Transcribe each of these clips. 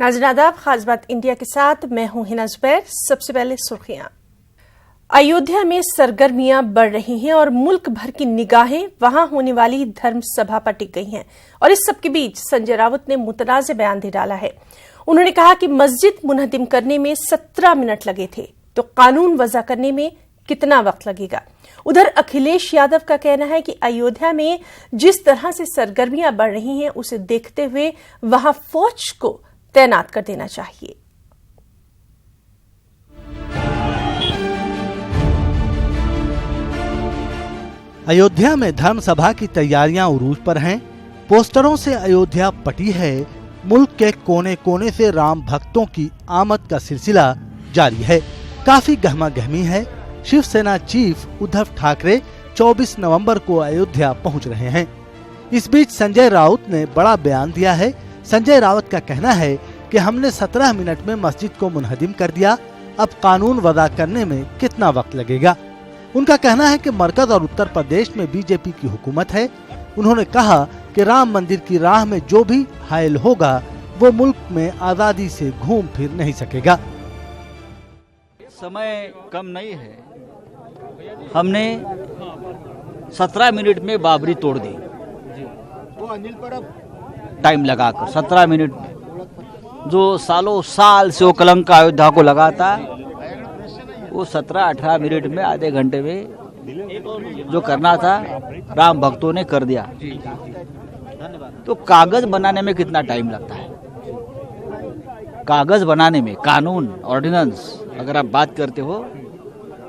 नाज़रीन आदाब, खास बात इंडिया के साथ मैं हूं हिना जुबैर। सबसे पहले सुर्खियां। अयोध्या में सरगर्मियां बढ़ रही हैं और मुल्क भर की निगाहें वहां होने वाली धर्म सभा पर टिक गई हैं। और इस सब के बीच संजय राउत ने मुतनाज़ बयान दे डाला है। उन्होंने कहा कि मस्जिद मुनहदिम करने में 17 मिनट लगे थे, तो कानून वज़ा करने में कितना वक्त लगेगा। उधर अखिलेश यादव का कहना है कि अयोध्या में जिस तरह से सरगर्मियां बढ़ रही हैं, उसे देखते हुए वहां फौज को तैनात कर देना चाहिए। अयोध्या में धर्म सभा की तैयारियां उरूज पर हैं। पोस्टरों से अयोध्या पटी है। मुल्क के कोने कोने से राम भक्तों की आमद का सिलसिला जारी है। काफी गहमा गहमी है। शिवसेना चीफ उद्धव ठाकरे 24 नवंबर को अयोध्या पहुंच रहे हैं। इस बीच संजय राउत ने बड़ा बयान दिया है। संजय राउत का कहना है कि हमने 17 मिनट में मस्जिद को मुनहदिम कर दिया, अब कानून वज़ा करने में कितना वक्त लगेगा। उनका कहना है कि मरकज और उत्तर प्रदेश में बीजेपी की हुकूमत है। उन्होंने कहा कि राम मंदिर की राह में जो भी हायल होगा वो मुल्क में आजादी से घूम फिर नहीं सकेगा। समय कम नहीं है। हमने 17 मिनट में बाबरी तोड़ दी, टाइम लगाकर 17 मिनट में। जो सालों साल से वो कलंक अयोध्या को लगा था, वो 17-18 मिनट में, आधे घंटे में जो करना था राम भक्तों ने कर दिया। तो कागज बनाने में कितना टाइम लगता है? कागज बनाने में, कानून ऑर्डिनेंस अगर आप बात करते हो,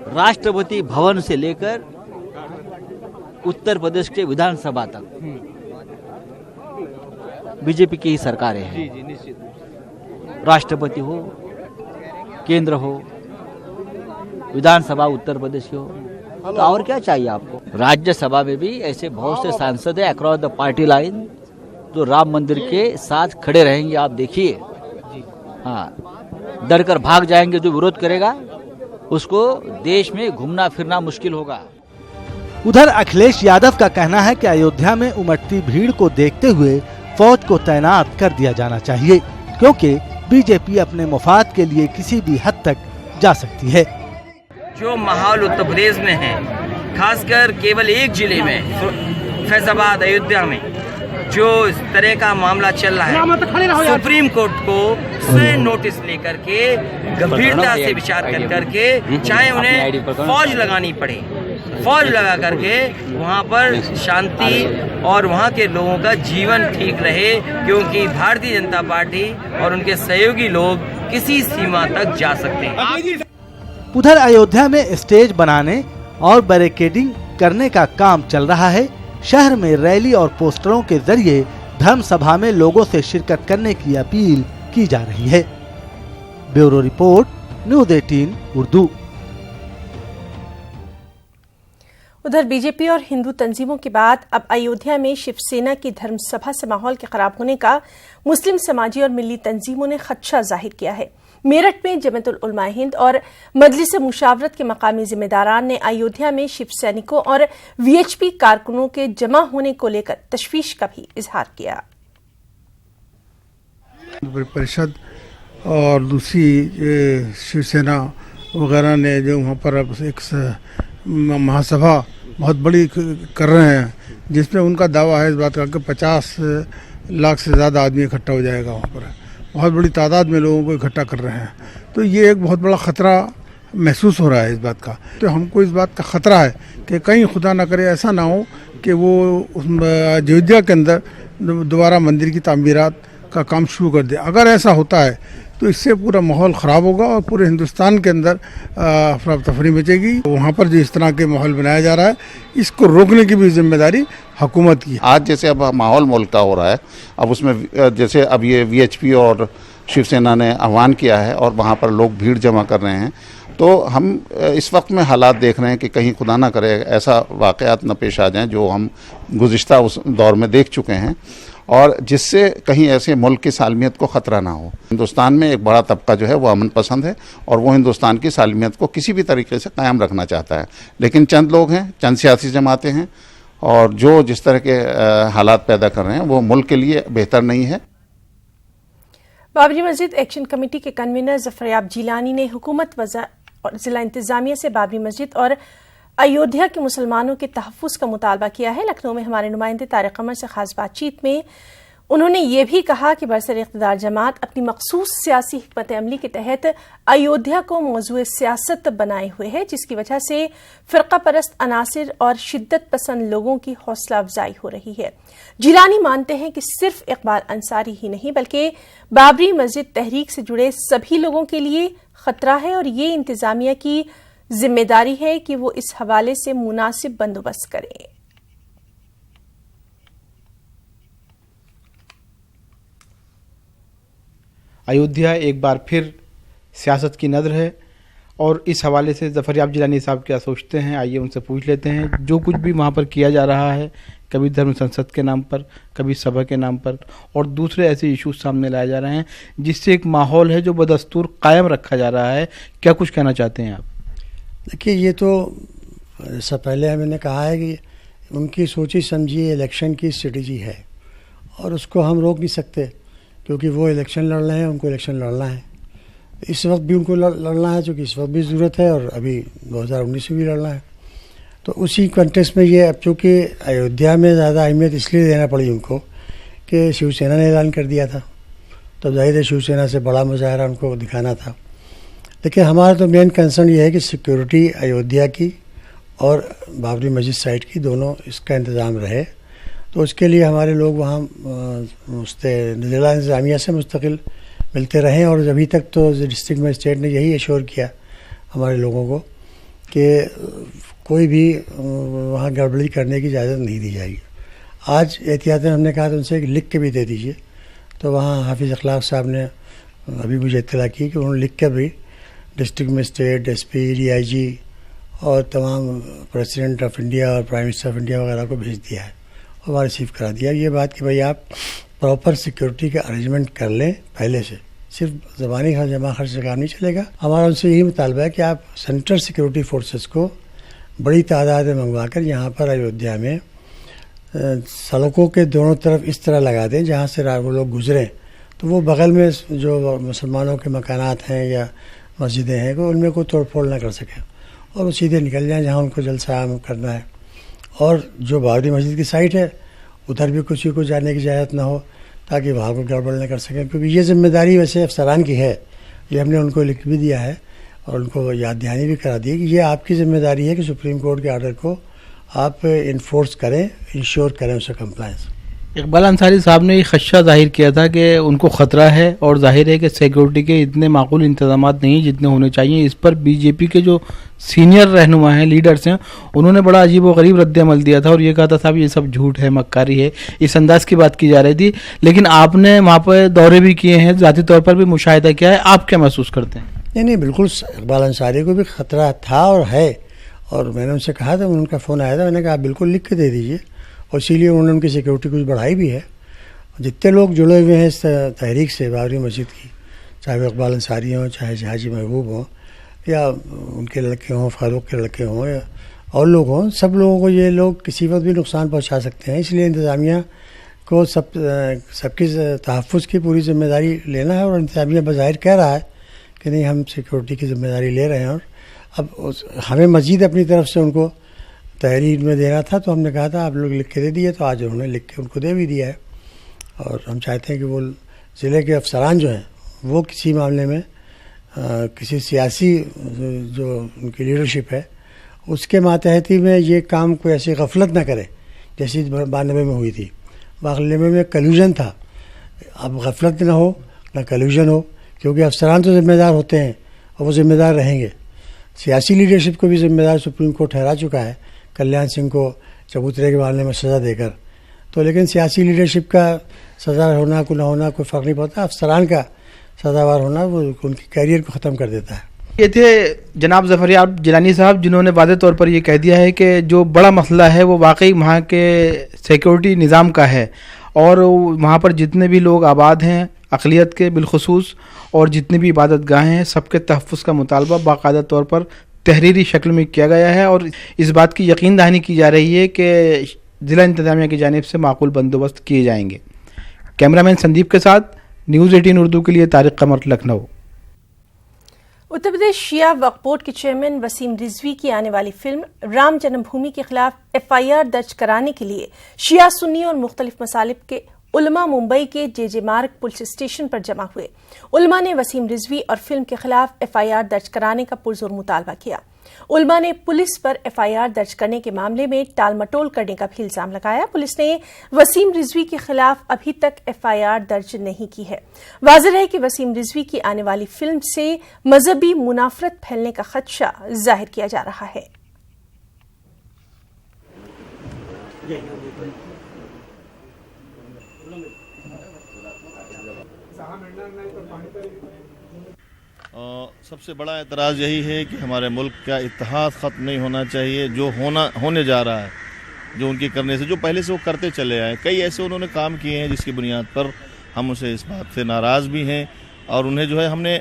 राष्ट्रपति भवन से लेकर उत्तर प्रदेश के विधानसभा तक बीजेपी की ही सरकारें हैं। राष्ट्रपति हो, केंद्र हो, विधानसभा उत्तर प्रदेश की हो, तो और क्या चाहिए आपको? राज्यसभा में भी ऐसे बहुत से सांसद हैं अक्रॉस द पार्टी लाइन जो राम मंदिर के साथ खड़े रहेंगे। आप देखिए, हाँ, डर कर भाग जाएंगे। जो विरोध करेगा उसको देश में घूमना फिरना मुश्किल होगा। उधर अखिलेश यादव का कहना है कि अयोध्या में उमड़ती भीड़ को देखते हुए फौज को तैनात कर दिया जाना चाहिए, क्योंकि बीजेपी अपने मुफाद के लिए किसी भी हद तक जा सकती है। जो माहौल उत्तर प्रदेश में है, खासकर केवल एक जिले में, फैजाबाद अयोध्या में जो इस तरह का मामला चल रहा है, सुप्रीम कोर्ट को स्वयं नोटिस लेकर के गंभीरता से विचार करके, चाहे उन्हें फौज लगानी पड़े, फौज लगा करके वहाँ पर शांति और वहाँ के लोगों का जीवन ठीक रहे, क्योंकि भारतीय जनता पार्टी और उनके सहयोगी लोग किसी सीमा तक जा सकते हैं। उधर अयोध्या में स्टेज बनाने और बैरिकेडिंग करने का काम चल रहा है। शहर में रैली और पोस्टरों के जरिए धर्म सभा में लोगों से शिरकत करने की अपील की जा रही है। Bureau report, news 18 Urdu. उधर बीजेपी और हिंदू तंजीमों के बाद अब अयोध्या में शिवसेना की धर्म सभा से माहौल के खराब होने का मुस्लिम समाजी और मिली तंजीमों ने खदशा जाहिर किया है। मेरठ में जमात उलमा हिंद और मजलिस मुशावरत के मकामी जिम्मेदारान ने अयोध्या में शिव सैनिकों और वीएचपी कारकुनों के जमा होने को लेकर तशवीश का भी इजहार किया। परिषद और दूसरी शिवसेना वगैरह ने जो वहाँ पर एक महासभा बहुत बड़ी कर रहे हैं, जिसमें उनका दावा है इस बात का कि 50 लाख से ज़्यादा आदमी इकट्ठा हो जाएगा। वहाँ पर बहुत बड़ी तादाद में लोगों को इकट्ठा कर रहे हैं। तो ये एक बहुत बड़ा ख़तरा महसूस हो रहा है इस बात का। तो हमको इस बात का ख़तरा है कि कहीं खुदा ना करे ऐसा ना हो कि वो अयोध्या के अंदर दोबारा मंदिर की तामीरात का काम शुरू कर दे। अगर ऐसा होता है तो इससे पूरा माहौल ख़राब होगा और पूरे हिंदुस्तान के अंदर अफरा तफरी मचेगी। वहाँ पर जो इस तरह के माहौल बनाया जा रहा है, इसको रोकने की भी जिम्मेदारी हुकूमत की है। आज जैसे अब माहौल मुल्क का हो रहा है, अब उसमें जैसे अब ये वीएचपी और शिवसेना ने आह्वान किया है और वहाँ पर लोग भीड़ जमा कर रहे हैं, तो हम इस वक्त में हालात देख रहे हैं कि कहीं खुदा ना करे ऐसा वाक़यात न पेश आ जाएं जो हम गुज़िश्ता उस दौर में देख चुके हैं, और जिससे कहीं ऐसे मुल्क की सालमियत को ख़तरा ना हो। हिंदुस्तान में एक बड़ा तबका जो है वो अमन पसंद है और वो हिंदुस्तान की सालमियत को किसी भी तरीके से कायम रखना चाहता है, लेकिन चंद लोग हैं, चंद सियासी जमातें हैं, और जो जिस तरह के हालात पैदा कर रहे हैं वो मुल्क के लिए बेहतर नहीं है। बाबरी मस्जिद एक्शन कमेटी के कन्वीनर जफरयाब जिलानी ने हुकूमत और जिला इंतजामिया से बाबरी मस्जिद और अयोध्या के मुसलमानों के तहफ़्फ़ुज़ का मुतालबा किया है। लखनऊ में हमारे नुमाइंदे तारिक कमर से खास बातचीत में उन्होंने ये भी कहा कि बरसर इक़्तिदार जमात अपनी मखसूस सियासी हिकमत अमली के तहत अयोध्या को मौज़ूए सियासत बनाए हुए है, जिसकी वजह से फ़िरक़ा परस्त अनासिर और शिद्दत पसंद लोगों की हौसला अफजाई हो रही है। जिलानी मानते हैं कि सिर्फ इकबाल अंसारी ही नहीं बल्कि बाबरी मस्जिद तहरीक से जुड़े सभी लोगों के लिए खतरा है और ये इंतज़ामिया की जिम्मेदारी है कि वो इस हवाले से मुनासिब बंदोबस्त करे। अयोध्या एक बार फिर सियासत की नज़र है और इस हवाले से ज़फ़रयाब जिलानी साहब क्या सोचते हैं, आइए उनसे पूछ लेते हैं। जो कुछ भी वहाँ पर किया जा रहा है, कभी धर्म संसद के नाम पर, कभी सभा के नाम पर, और दूसरे ऐसे इश्यूज सामने लाए जा रहे हैं जिससे एक माहौल है जो बदस्तूर कायम रखा जा रहा है, क्या कुछ कहना चाहते हैं आप? देखिए, ये तो जैसा पहले मैंने कहा है कि उनकी सोची समझी इलेक्शन की स्ट्रेटजी है और उसको हम रोक नहीं सकते, क्योंकि वो इलेक्शन लड़ रहे हैं, उनको इलेक्शन लड़ना है। इस वक्त भी उनको लड़ना है, क्योंकि इस वक्त भी ज़रूरत है और अभी 2019 में भी लड़ना है। तो उसी कॉन्टेक्स्ट में ये, अब चूँकि अयोध्या में ज़्यादा अहमियत इसलिए देना पड़ी उनको कि शिवसेना ने ऐलान कर दिया था, तो जाहिर है शिवसेना से बड़ा मुजाहरा उनको दिखाना था। लेकिन हमारा तो मेन कंसर्न ये है कि सिक्योरिटी अयोध्या की और बाबरी मस्जिद साइड की दोनों, इसका इंतज़ाम रहे। तो उसके लिए हमारे लोग वहाँ ज़िला इंतज़ामिया से मुस्तकिल मिलते रहें, और अभी तक तो डिस्ट्रिक्ट मजिस्ट्रेट ने यही एश्योर किया हमारे लोगों को कि कोई भी वहाँ गड़बड़ी करने की इजाज़त नहीं दी जाएगी। आज एहतियातन हमने कहा था उनसे कि लिख के भी दे दीजिए, तो वहाँ हाफिज़ अखलाक साहब ने अभी मुझे इत्तला की कि उन्होंने लिख के भी डिस्ट्रिक्ट मजिस्ट्रेट, एसपी, डीआईजी और तमाम प्रेसिडेंट ऑफ इंडिया और प्राइम मिनिस्टर ऑफ इंडिया वगैरह को भेज दिया है और वहाँ रिसीव करा दिया। ये बात कि भाई आप प्रॉपर सिक्योरिटी का अरेंजमेंट कर लें पहले से, सिर्फ ज़बानी जमा खर्च से काम नहीं चलेगा। हमारा उनसे यही मुतालबा है कि आप सेंट्रल सिक्योरिटी फोर्सेस को बड़ी तादाद में मंगवा कर यहाँ पर अयोध्या में सड़कों के दोनों तरफ इस तरह लगा दें जहाँ से वो लोग गुजरें, तो वो बगल में जो मुसलमानों के मकानात हैं या मस्जिदें हैं को उनमें कोई तोड़ फोड़ ना कर सकें और वो सीधे निकल जाएँ जहाँ उनको जलसा आम करना है। और जो बाबरी मस्जिद की साइट है उधर भी किसी को जाने की इजाज़त ना हो, ताकि वहाँ को गड़बड़ न कर सकें, क्योंकि ये जिम्मेदारी वैसे अफसरान की है। ये हमने उनको लिख भी दिया है और उनको याद दहानी भी करा दी है कि ये आपकी ज़िम्मेदारी है कि सुप्रीम कोर्ट के आर्डर को आप इन्फोर्स करें, इंश्योर करें उसका कंप्लायंस। इकबाल अंसारी साहब ने ये खदशा जाहिर किया था कि उनको ख़तरा है और जाहिर है कि सिक्योरिटी के इतने माकूल इंतजाम नहीं जितने होने चाहिए। इस पर बीजेपी के जो सीनियर रहनुमा हैं, लीडर्स हैं, उन्होंने बड़ा अजीब व गरीब रद्द-ए-अमल दिया था और ये कहा था साहब ये सब झूठ है, मक्कारी है, इस अंदाज की बात की जा रही थी। लेकिन आपने वहाँ पर दौरे भी किए हैं, ज़ाती तौर पर भी मुशाहिदा किया है, आप क्या महसूस करते हैं? नहीं, बिल्कुल इकबाल अंसारी को भी ख़तरा था और है, और मैंने उनसे कहा था, उनका फ़ोन आया था, मैंने कहा आप बिल्कुल लिख के दे दीजिए, और इसीलिए उन्होंने उनकी सिक्योरिटी कुछ बढ़ाई भी है। जितने लोग जुड़े हुए हैं इस तहरीक से बाबरी मस्जिद की, चाहे वो इकबाल अंसारी हों, चाहे हाजी महबूब हों, या उनके लड़के हों, फारूक के लड़के हों, या और लोग हों, सब लोगों को ये लोग किसी वक्त भी नुकसान पहुंचा सकते हैं। इसलिए इंतज़ामिया को सबकी तहफ़्फ़ुज़ की पूरी ज़िम्मेदारी लेना है, और इंतज़ामिया बज़ाहिर कह रहा है कि नहीं हम सिक्योरिटी की ज़िम्मेदारी ले रहे हैं। और अब हमें मज़ीद अपनी तरफ से उनको तहरीर में देना था, तो हमने कहा था आप लोग लिख के दे दिए, तो आज उन्होंने लिख के उनको दे भी दिया है। और हम चाहते हैं कि वो ज़िले के अफसरान जो हैं वो किसी मामले में किसी सियासी जो उनकी लीडरशिप है उसके मातहती में ये काम कोई ऐसी गफलत ना करे जैसी 92 में हुई थी। 92 में कल्यूजन था, अब गफलत ना हो ना कल्यूजन हो, क्योंकि अफसरान तो ज़िम्मेदार होते हैं और वो ज़िम्मेदार रहेंगे। सियासी लीडरशिप को भी ज़िम्मेदार सुप्रीम कोर्ट ठहरा चुका है कल्याण सिंह को चबूतरे के मामले में सज़ा देकर। तो लेकिन सियासी लीडरशिप का सज़ा होना को ना होना कोई फ़र्क नहीं पड़ता, अफसरान का सज़ावार होना वो उनके कैरियर को ख़त्म कर देता है। ये थे जनाब ज़फ़रयाब जिलानी साहब, जिन्होंने वाज़े तौर पर ये कह दिया है कि जो बड़ा मसला है वो वाकई वहाँ के सिक्योरिटी निज़ाम का है, और वहाँ पर जितने भी लोग आबाद हैं अक़लियत के बिलखुसूस, और जितने भी इबादत गाहें हैं, सबके तहफ़्फ़ुज़ का मुतालबा बाकायदा तौर पर तहरीरी शक्ल में किया गया है, और इस बात की यकीन दहानी की जा रही है कि ज़िला इंतज़ामिया की जानिब से माकूल बंदोबस्त किए जाएंगे। कैमरामैन संदीप के साथ न्यूज़ 18 उर्दू के लिए तारिक कमर, लखनऊ। उत्तर प्रदेश शिया वक्फ बोर्ड के चेयरमैन वसीम रिजवी की आने वाली फिल्म राम जन्मभूमि के खिलाफ FIR दर्ज कराने के लिए शिया सुन्नी और मुख्तलिफ मसालिब के उलमा मुंबई के JJ मार्ग पुलिस स्टेशन पर जमा हुए। उलमा ने वसीम रिजवी और फिल्म के खिलाफ FIR दर्ज कराने का पुरजोर मुतालबा किया। उलमा ने पुलिस पर FIR दर्ज करने के मामले में टालमटोल करने का भी इल्जाम लगाया। पुलिस ने वसीम रिजवी के खिलाफ अभी तक FIR दर्ज नहीं की है। वाज़ेह है कि वसीम रिजवी की आने वाली फिल्म से मजहबी मुनाफरत फैलने का खदशा जाहिर किया जा रहा है। सबसे बड़ा एतराज़ यही है कि हमारे मुल्क का इत्तेहाद ख़त्म नहीं होना चाहिए। जो होने जा रहा है, जो उनके करने से, जो पहले से वो करते चले आए, कई ऐसे उन्होंने काम किए हैं जिसकी बुनियाद पर हम उसे इस बात से नाराज़ भी हैं और उन्हें जो है हमने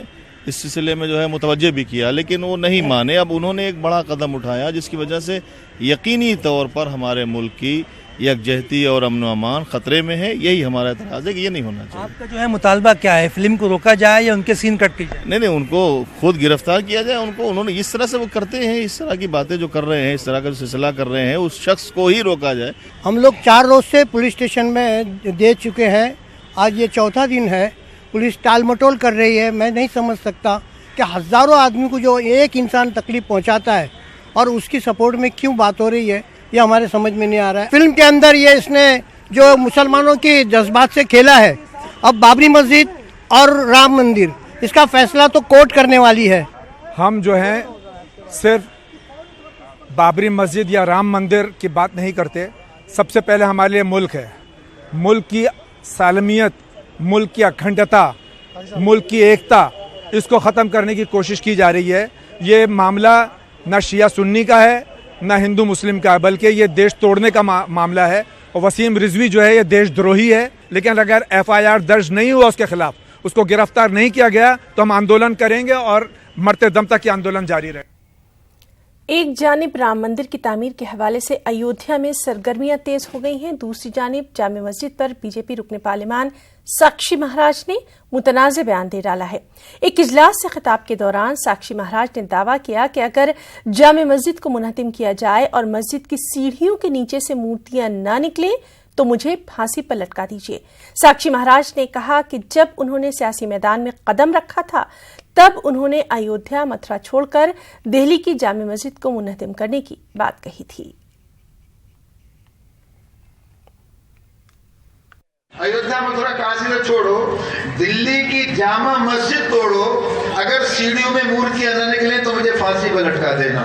इस सिलसिले में जो है मुतवज्जे भी किया, लेकिन वो नहीं माने। अब उन्होंने एक बड़ा कदम उठाया जिसकी वजह से यकीनी तौर पर हमारे मुल्क की यकजहती और अमन व अमान खतरे में है। यही हमारा एतराज़ है कि ये नहीं होना चाहिए। आपका जो है मुतालबा क्या है, फिल्म को रोका जाए या उनके सीन कट किए जाए? नहीं, उनको खुद गिरफ्तार किया जाए। उन्होंने इस तरह से वो करते हैं, इस तरह की बातें जो कर रहे हैं, इस तरह का सिलसिला कर रहे हैं, उस शख्स को ही रोका जाए। हम लोग 4 रोज से पुलिस स्टेशन में दे चुके हैं, आज ये 4था दिन है। पुलिस टालमटोल कर रही है। मैं नहीं समझ सकता कि हज़ारों आदमी को जो एक इंसान तकलीफ पहुंचाता है और उसकी सपोर्ट में क्यों बात हो रही है, ये हमारे समझ में नहीं आ रहा है। फिल्म के अंदर ये इसने जो मुसलमानों की जज्बात से खेला है। अब बाबरी मस्जिद और राम मंदिर, इसका फैसला तो कोर्ट करने वाली है। हम जो है सिर्फ बाबरी मस्जिद या राम मंदिर की बात नहीं करते। सबसे पहले हमारे लिए मुल्क है, मुल्क की सालमियत, मुल्क की अखंडता, मुल्क की एकता, इसको ख़त्म करने की कोशिश की जा रही है। ये मामला न शिया सुन्नी का है न हिंदू मुस्लिम का, बल्कि ये देश तोड़ने का मामला है। और वसीम रिजवी जो है ये देशद्रोही है। लेकिन अगर FIR दर्ज नहीं हुआ उसके खिलाफ, उसको गिरफ्तार नहीं किया गया, तो हम आंदोलन करेंगे और मरते दम तक ये आंदोलन जारी रहे। एक जानिब राम मंदिर की तामीर के हवाले से अयोध्या में सरगर्मियां तेज हो गई हैं, दूसरी जानिब जामे मस्जिद पर बीजेपी रुकने पार्लिमान साक्षी महाराज ने मुतनाज़ बयान दे डाला है। एक इजलास से खिताब के दौरान साक्षी महाराज ने दावा किया कि अगर जामे मस्जिद को मुनहतिम किया जाए और मस्जिद की सीढ़ियों के नीचे से मूर्तियां ना निकलें तो मुझे फांसी पर लटका दीजिए। साक्षी महाराज ने कहा कि जब उन्होंने सियासी मैदान में कदम रखा था तब उन्होंने अयोध्या मथुरा छोड़कर दिल्ली की जामे मस्जिद को मुनहतिम करने की बात कही थी। अयोध्या मथुरा काशी तो छोड़ो, दिल्ली की जामा मस्जिद तोड़ो, अगर सीढ़ियों में मूर्तियां न निकले तो मुझे फांसी पर लटका देना।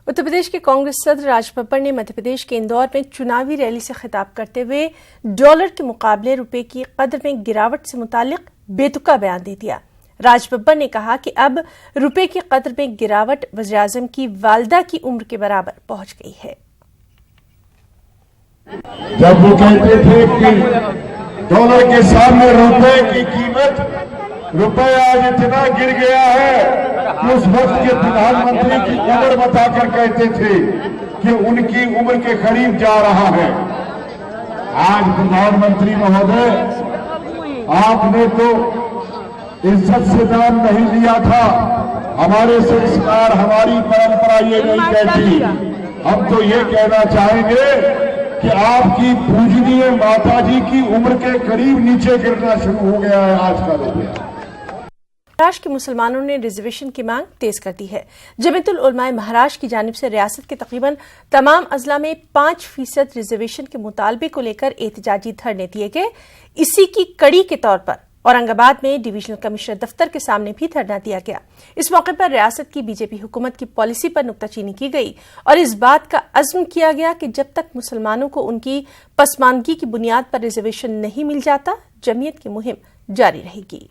उत्तर प्रदेश के कांग्रेस सदर राज बब्बर ने मध्य प्रदेश के इंदौर में चुनावी रैली से खिताब करते हुए डॉलर के मुकाबले रुपए की कदर में गिरावट से मुतालिक बेतुका बयान दे दिया। राज बब्बर ने कहा कि अब रुपए की कदर में गिरावट वज़ीर-ए-आज़म की वालिदा की उम्र के बराबर पहुंच गई है। जब वो कहते थे कि डॉलर के सामने रुपए की कीमत, रुपया आज इतना गिर गया है कि उस वक्त के प्रधानमंत्री की उम्र बताकर कहते थे कि उनकी उम्र के करीब जा रहा है। आज प्रधानमंत्री महोदय, आपने तो इज्जत से दाम नहीं लिया था। हमारे संस्कार, हमारी परंपरा ये नहीं कहती। हम तो ये कहना चाहेंगे कि आपकी पूजनीय माता जी की उम्र के करीब नीचे गिरना शुरू हो गया है आज का रुपया। महाराष्ट्र के मुसलमानों ने रिजर्वेशन की मांग तेज कर दी है। जमीयतुल उलमा महाराष्ट्र की जानिब से रियासत के तकरीबन तमाम अजला में 5% रिजर्वेशन के मुतालबे को लेकर एहतजाजी धरने दिए गए। इसी की कड़ी के तौर पर औरंगाबाद में डिवीजनल कमिश्नर दफ्तर के सामने भी धरना दिया गया। इस मौके पर रियासत की बीजेपी हुकूमत की पॉलिसी पर नुक्ताचीनी की गई और इस बात का अज़्म किया गया कि जब तक मुसलमानों को उनकी पसमानदगी की बुनियाद पर रिजर्वेशन नहीं मिल जाता, जमीयत की मुहिम जारी रहेगी।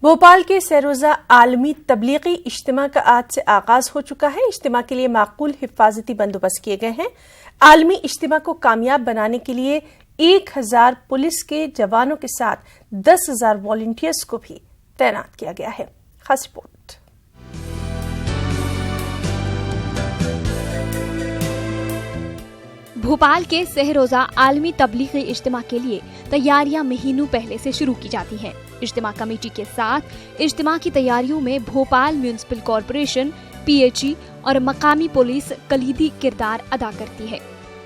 भोपाल के सरोजा आलमी तबलीगी इज्तिमा का आज से आगाज हो चुका है। इज्तिमा के लिए माकूल हिफाजती बंदोबस्त किए गए हैं। आलमी इज्तिमा को कामयाब बनाने के लिए 1000 पुलिस के जवानों के साथ 10,000 वॉलंटियर्स को भी तैनात किया गया है। खास रिपोर्ट। भोपाल के सहरोजा आलमी तबलीगी इज्तिमा के लिए तैयारियां महीनों पहले से शुरू की जाती हैं। इज्तिमा कमेटी के साथ इज्तिमा की तैयारियों में भोपाल म्यूनिसिपल कॉरपोरेशन, PHE और मकामी पुलिस कलीदी किरदार अदा करती है।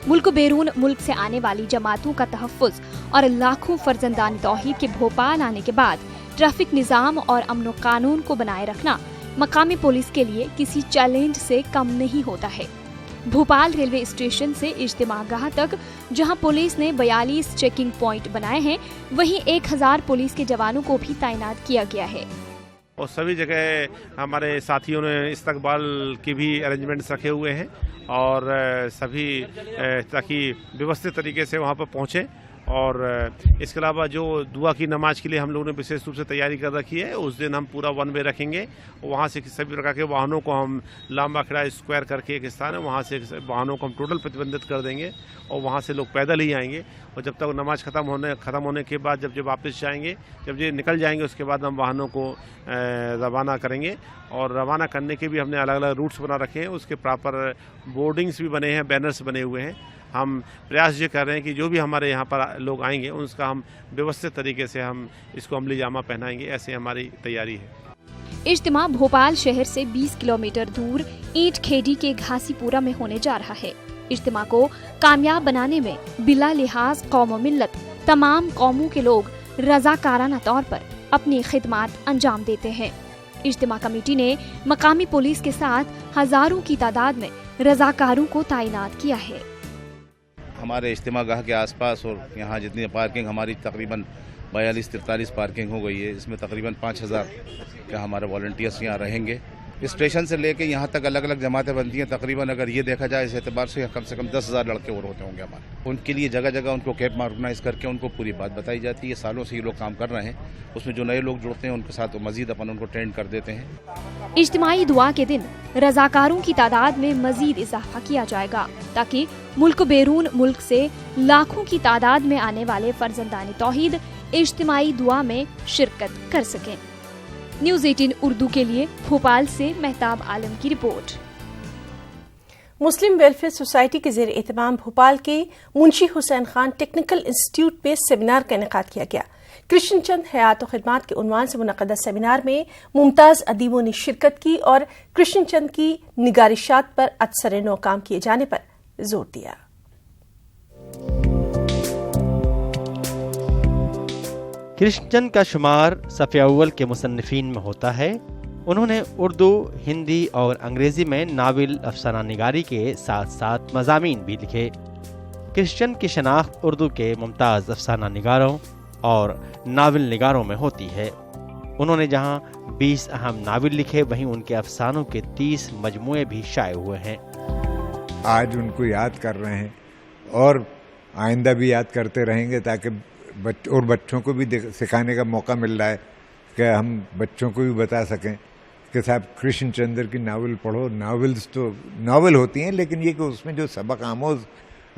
मुल्क बैरून मुल्क से आने वाली जमातों का तहफ़्फ़ुज़ और लाखों फर्जंदान तौहीद के भोपाल आने के बाद ट्रैफिक निज़ाम और अमन कानून को बनाए रखना मकामी पुलिस के लिए किसी चैलेंज से कम नहीं होता है। भोपाल रेलवे स्टेशन से इज्तिमागाह तक जहां पुलिस ने 42 चेकिंग पॉइंट बनाए हैं, वहीं 1000 पुलिस के जवानों को भी तैनात किया गया है। और सभी जगह हमारे साथियों ने इस्तकबाल की भी अरेंजमेंट्स रखे हुए हैं और सभी ताकि व्यवस्थित तरीके से वहाँ पर पहुँचें। और इसके अलावा जो दुआ की नमाज के लिए हम लोगों ने विशेष रूप से तैयारी कर रखी है, उस दिन हम पूरा वन वे रखेंगे। वहाँ से सभी प्रकार के वाहनों को हम लांबा खड़ा स्क्वायर करके एक स्थान है, वहाँ से वाहनों को हम टोटल प्रतिबंधित कर देंगे और वहाँ से लोग पैदल ही आएंगे। और जब तक नमाज ख़त्म होने के बाद जब वापस जाएंगे, जब ये निकल जाएंगे, उसके बाद हम वाहनों को रवाना करेंगे। और रवाना करने के भी हमने अलग अलग रूट्स बना रखे हैं, उसके प्रॉपर बोर्डिंग्स भी बने हैं, बैनर्स बने हुए हैं। हम प्रयास ये कर रहे हैं कि जो भी हमारे यहाँ पर लोग आएंगे उसका हम व्यवस्थित तरीके से हम इसको अमली जामा पहनाएंगे, ऐसे हमारी तैयारी है। इज्तिमा भोपाल शहर से 20 किलोमीटर दूर ईंट खेड़ी के घासीपुरा में होने जा रहा है। इज्तिमा को कामयाब बनाने में बिला लिहाज कौम व मिल्लत तमाम कौमों के लोग रजाकाराना तौर पर अपनी खिदमत अंजाम देते हैं। इज्तिमा कमेटी ने मकामी पुलिस के साथ हजारों की तादाद में रजाकारों को तैनात किया है। हमारे इज्तिमागाह के आसपास और यहाँ जितनी पार्किंग हमारी तकरीबन 42-43 पार्किंग हो गई है, इसमें तकरीबन 5000 का हमारे वॉलंटियर्स यहाँ रहेंगे। स्टेशन से लेके यहाँ तक अलग अलग जमातें बनती हैं। तकरीबन अगर ये देखा जाए इस एतबार से कम 10,000 लड़के और होते होंगे हमारे। उनके लिए जगह जगह उनको कैंप ऑर्गेनाइज करके उनको पूरी बात बताई जाती है। सालों से ये लोग काम कर रहे हैं, उसमें जो नए लोग जुड़ते हैं उनके साथ मजीद अपन उनको ट्रेंड कर देते हैं। इज्तिमाई दुआ के दिन रजाकारों की तादाद में मजीद इजाफा किया जाएगा ताकि मुल्क बैरून मुल्क से लाखों की तादाद में आने वाले फर्जंदान तौहीद इज्तिमाई दुआ में शिरकत कर सकें। न्यूज़ 18 उर्दू के लिए भोपाल से मेहताब आलम की रिपोर्ट। मुस्लिम वेलफेयर सोसाइटी के ज़ेर एहतमाम भोपाल के मुंशी हुसैन खान टेक्निकल इंस्टीट्यूट में सेमिनार का इनेकाद किया गया। कृष्ण चंद हयात और खिदमात के उन्वान से मुनक़दा सेमिनार में मुमताज़ अदीबों ने शिरकत की और कृष्ण चंद की निगारिशात पर अक्सर नौ काम किए जाने पर जोर दिया। कृष्णचंद का शुमार सफ़े अव्वल के मुसन्निफीन में होता है। उन्होंने उर्दू, हिंदी और अंग्रेज़ी में नावल, अफसाना निगारी के साथ साथ मज़ामीन भी लिखे। कृष्णचंद की शनाख्त उर्दू के मुमताज़ अफसाना निगारों और नावल निगारों में होती है। उन्होंने जहाँ 20 अहम नावल लिखे, वहीं उनके अफसानों के 30 मजमूए भी शाये हुए हैं। आज उनको याद कर रहे हैं और आइंदा भी याद करते रहेंगे, ताकि बच्चों को भी सिखाने का मौका मिल रहा है कि हम बच्चों को भी बता सकें कि साहब कृष्ण चंद्र की नावल पढ़ो। नावल्स तो नावल होती हैं, लेकिन ये कि उसमें जो सबक आमोज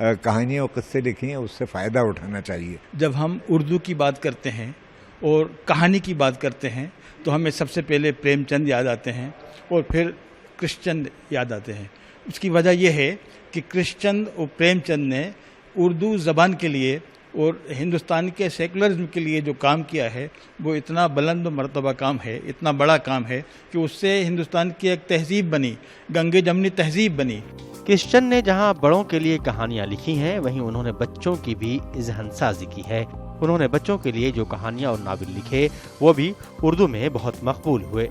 कहानियाँ और किस्से लिखी हैं उससे फ़ायदा उठाना चाहिए। जब हम उर्दू की बात करते हैं और कहानी की बात करते हैं तो हमें सबसे पहले प्रेमचंद याद आते हैं और फिर कृष्णचंद याद आते हैं। उसकी वजह यह है कि कृष्णचंद और प्रेमचंद ने उर्दू ज़बान के लिए और हिंदुस्तान के सेकुलरिज्म के लिए जो काम किया है वो इतना बुलंद मर्तबा काम है, इतना बड़ा काम है कि उससे हिंदुस्तान की एक तहजीब बनी, गंगे जमनी तहजीब बनी। कृष्णचंद ने जहां बड़ों के लिए कहानियां लिखी हैं, वहीं उन्होंने बच्चों की भी ज़हनसाज़ी की है। उन्होंने बच्चों के लिए जो कहानियां और नावल लिखे वो भी उर्दू में बहुत मकबूल हुए।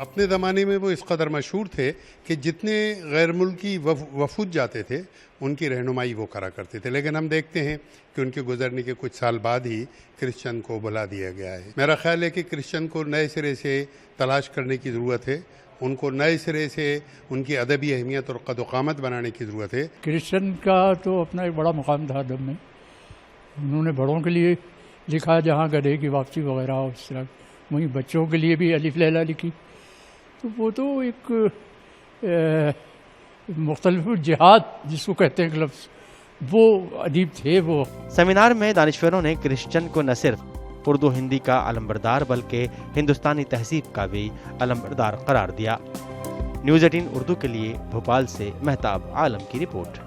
अपने ज़माने में वो इस कदर मशहूर थे कि जितने गैर मुल्की वफूद जाते थे उनकी रहनुमाई वो करा करते थे। लेकिन हम देखते हैं कि उनके गुजरने के कुछ साल बाद ही कृष्णचंद को बुला दिया गया है। मेरा ख्याल है कि कृष्णचंद को नए सिरे से तलाश करने की ज़रूरत है, उनको नए सिरे से उनकी अदबी अहमियत और क़द-ओ-क़ामत बनाने की ज़रूरत है। कृष्णचंद का तो अपना एक बड़ा मुकाम था अदब में। उन्होंने बड़ों के लिए लिखा जहाँ गधे की वापसी वगैरह, उस तरह वहीं बच्चों के लिए भी अलिफ लैला लिखी। तो वो तो एक मुख्तलिफ जिहाद जिसको कहते हैं लफ्ज़, वो अदीब थे वो। सेमिनार में दानिश्वरों ने कृष्णचंद को न सिर्फ उर्दू हिंदी का अलमबरदार बल्कि हिंदुस्तानी तहजीब का भी अलमबरदार करार दिया। न्यूज़ 18 उर्दू के लिए भोपाल से मेहताब आलम की रिपोर्ट।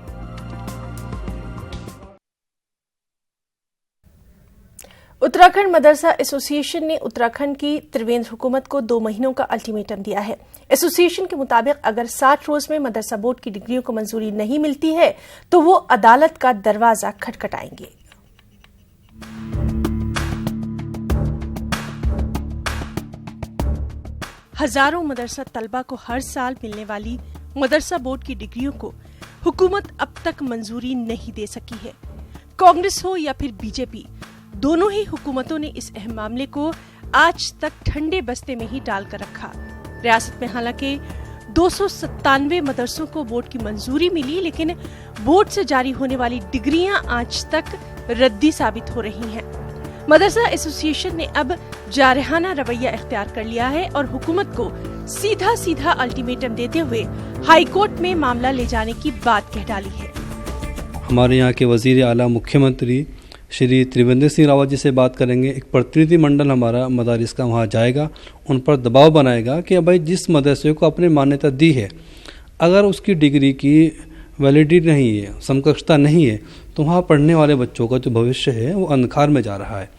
उत्तराखंड मदरसा एसोसिएशन ने उत्तराखंड की त्रिवेंद्र हुकूमत को 2 महीनों का अल्टीमेटम दिया है। एसोसिएशन के मुताबिक अगर 60 रोज में मदरसा बोर्ड की डिग्रियों को मंजूरी नहीं मिलती है तो वो अदालत का दरवाजा खटखटाएंगे। हजारों मदरसा तलबा को हर साल मिलने वाली मदरसा बोर्ड की डिग्रियों को हुकूमत अब तक मंजूरी नहीं दे सकी है। कांग्रेस हो या फिर बीजेपी, दोनों ही हुकूमतों ने इस अहम मामले को आज तक ठंडे बस्ते में ही डालकर रखा। रियासत में हालांकि 297 मदरसों को बोर्ड की मंजूरी मिली, लेकिन बोर्ड से जारी होने वाली डिग्रियां आज तक रद्दी साबित हो रही हैं। मदरसा एसोसिएशन ने अब जारहाना रवैया इख्तियार कर लिया है और हुकूमत को सीधा सीधा अल्टीमेटम देते हुए हाई कोर्ट में मामला ले जाने की बात कह डाली है। हमारे यहाँ के वजीर आला मुख्यमंत्री श्री त्रिवेंद्र सिंह रावत जी से बात करेंगे। एक प्रतिनिधि मंडल हमारा मदारिस का वहाँ जाएगा, उन पर दबाव बनाएगा कि भाई जिस मदरसे को अपने मान्यता दी है, अगर उसकी डिग्री की वैलिडिटी नहीं है, समकक्षता नहीं है, तो वहाँ पढ़ने वाले बच्चों का जो भविष्य है वो अंधकार में जा रहा है।